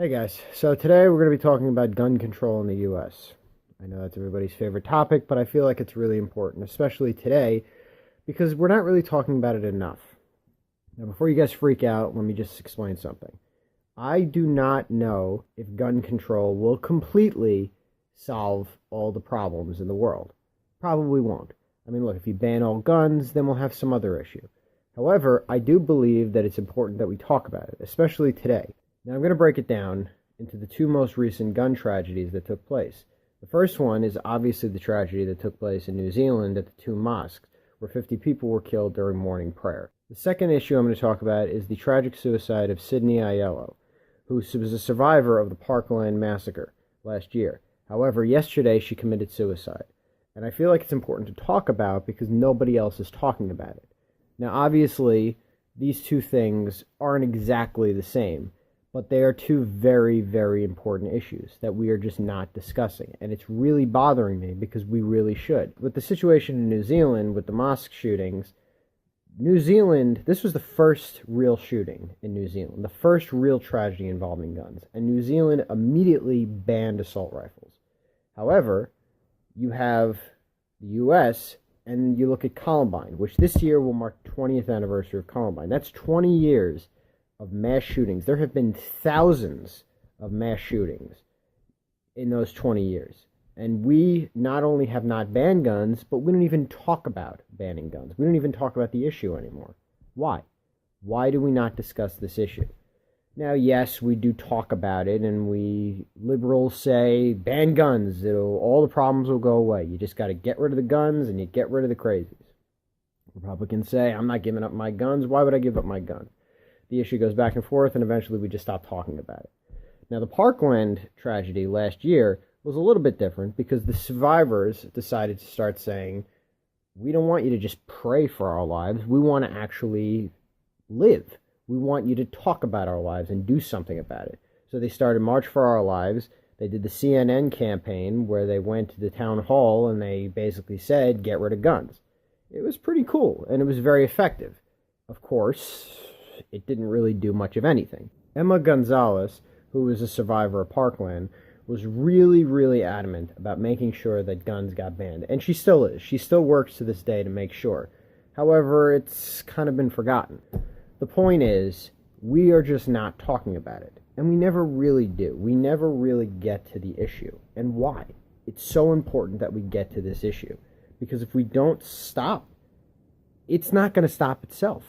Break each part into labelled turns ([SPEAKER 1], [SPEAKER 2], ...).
[SPEAKER 1] Hey guys, so today we're going to be talking about gun control in the US. I know that's everybody's favorite topic, but I feel like it's really important, especially today, because we're not really talking about it enough. Now, before you guys freak out, let me just explain something. I do not know if gun control will completely solve all the problems in the world. Probably won't. I mean, look, if you ban all guns, then we'll have some other issue. However, I do believe that it's important that we talk about it, especially today. Now, I'm going to break it down into the two most recent gun tragedies that took place. The first one is obviously the tragedy that took place in New Zealand at the two mosques, where 50 people were killed during morning prayer. The second issue I'm going to talk about is the tragic suicide of Sydney Aiello, who was a survivor of the Parkland massacre last year. However, yesterday she committed suicide. And I feel like it's important to talk about because nobody else is talking about it. Now, obviously, these two things aren't exactly the same, but they are two very, very important issues that we are just not discussing. And it's really bothering me because we really should. With the situation in New Zealand, with the mosque shootings, New Zealand, this was the first real shooting in New Zealand, the first real tragedy involving guns. And New Zealand immediately banned assault rifles. However, you have the US, and you look at Columbine, which this year will mark the 20th anniversary of Columbine. That's 20 years of mass shootings. There have been thousands of mass shootings in those 20 years. And we not only have not banned guns, but we don't even talk about banning guns. We don't even talk about the issue anymore. Why? Why do we not discuss this issue? Now, yes, we do talk about it, and we liberals say, ban guns, all the problems will go away. You just got to get rid of the guns, and you get rid of the crazies. Republicans say, I'm not giving up my guns. Why would I give up my gun? The issue goes back and forth, and eventually we just stop talking about it. Now, the Parkland tragedy last year was a little bit different because the survivors decided to start saying, we don't want you to just pray for our lives. We want to actually live. We want you to talk about our lives and do something about it. So they started March for Our Lives. They did the CNN campaign where they went to the town hall and they basically said, get rid of guns. It was pretty cool, and it was very effective. Of course, it didn't really do much of anything. Emma Gonzalez, who was a survivor of Parkland, was really, really adamant about making sure that guns got banned. And she still is. She still works to this day to make sure. However, it's kind of been forgotten. The point is, we are just not talking about it. And we never really do. We never really get to the issue. And why? It's so important that we get to this issue. Because if we don't stop, it's not going to stop itself.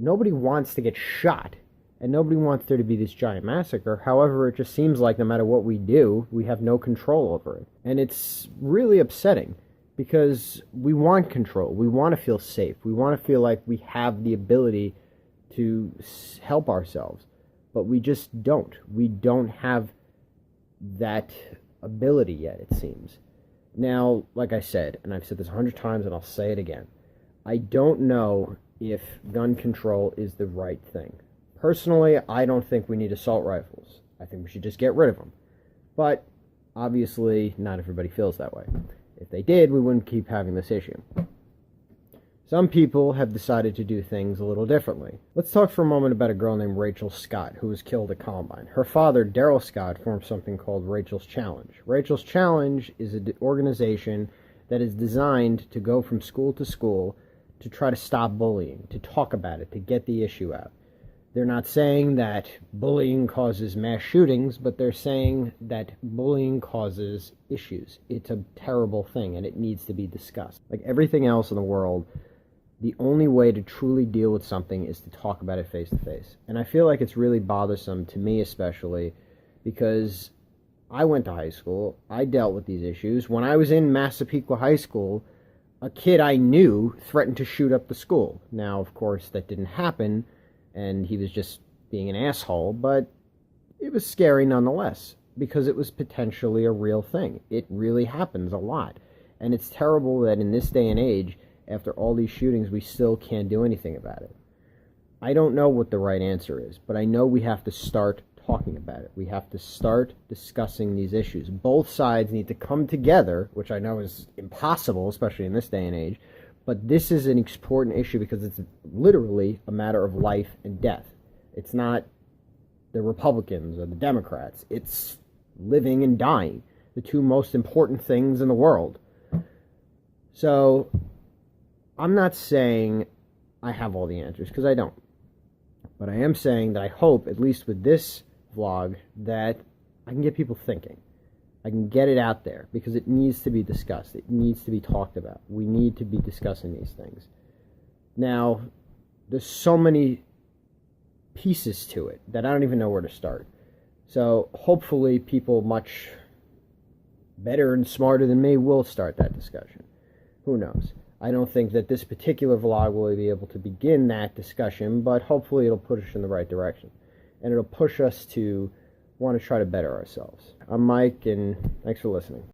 [SPEAKER 1] Nobody wants to get shot, and nobody wants there to be this giant massacre. However, it just seems like no matter what we do, we have no control over it. And it's really upsetting because we want control. We want to feel safe. We want to feel like we have the ability to help ourselves. But we just don't. We don't have that ability yet, it seems. Now, like I said, and I've said this 100 times and I'll say it again, I don't know if gun control is the right thing. Personally, I don't think we need assault rifles. I think we should just get rid of them. But obviously, not everybody feels that way. If they did, we wouldn't keep having this issue. Some people have decided to do things a little differently. Let's talk for a moment about a girl named Rachel Scott, who was killed at Columbine. Her father, Daryl Scott, formed something called Rachel's Challenge. Rachel's Challenge is an organization that is designed to go from school to school to try to stop bullying, to talk about it, to get the issue out. They're not saying that bullying causes mass shootings, but they're saying that bullying causes issues. It's a terrible thing, and it needs to be discussed. Like everything else in the world, the only way to truly deal with something is to talk about it face to face. And I feel like it's really bothersome, to me especially, because I went to high school. I dealt with these issues. When I was in Massapequa High School, a kid I knew threatened to shoot up the school. Now, of course, that didn't happen, and he was just being an asshole, but it was scary nonetheless, because it was potentially a real thing. It really happens a lot. And it's terrible that in this day and age, after all these shootings, we still can't do anything about it. I don't know what the right answer is, but I know we have to start talking about it. We have to start discussing these issues. Both sides need to come together, which I know is impossible, especially in this day and age, but this is an important issue because it's literally a matter of life and death. It's not the Republicans or the Democrats. It's living and dying, the two most important things in the world. So I'm not saying I have all the answers, because I don't. But I am saying that I hope, at least with this vlog, that I can get people thinking. I can get it out there, because it needs to be discussed. It needs to be talked about. We need to be discussing these things. Now, there's so many pieces to it that I don't even know where to start. So hopefully people much better and smarter than me will start that discussion. Who knows? I don't think that this particular vlog will be able to begin that discussion, but hopefully it'll push us in the right direction. And it'll push us to want to try to better ourselves. I'm Mike, and thanks for listening.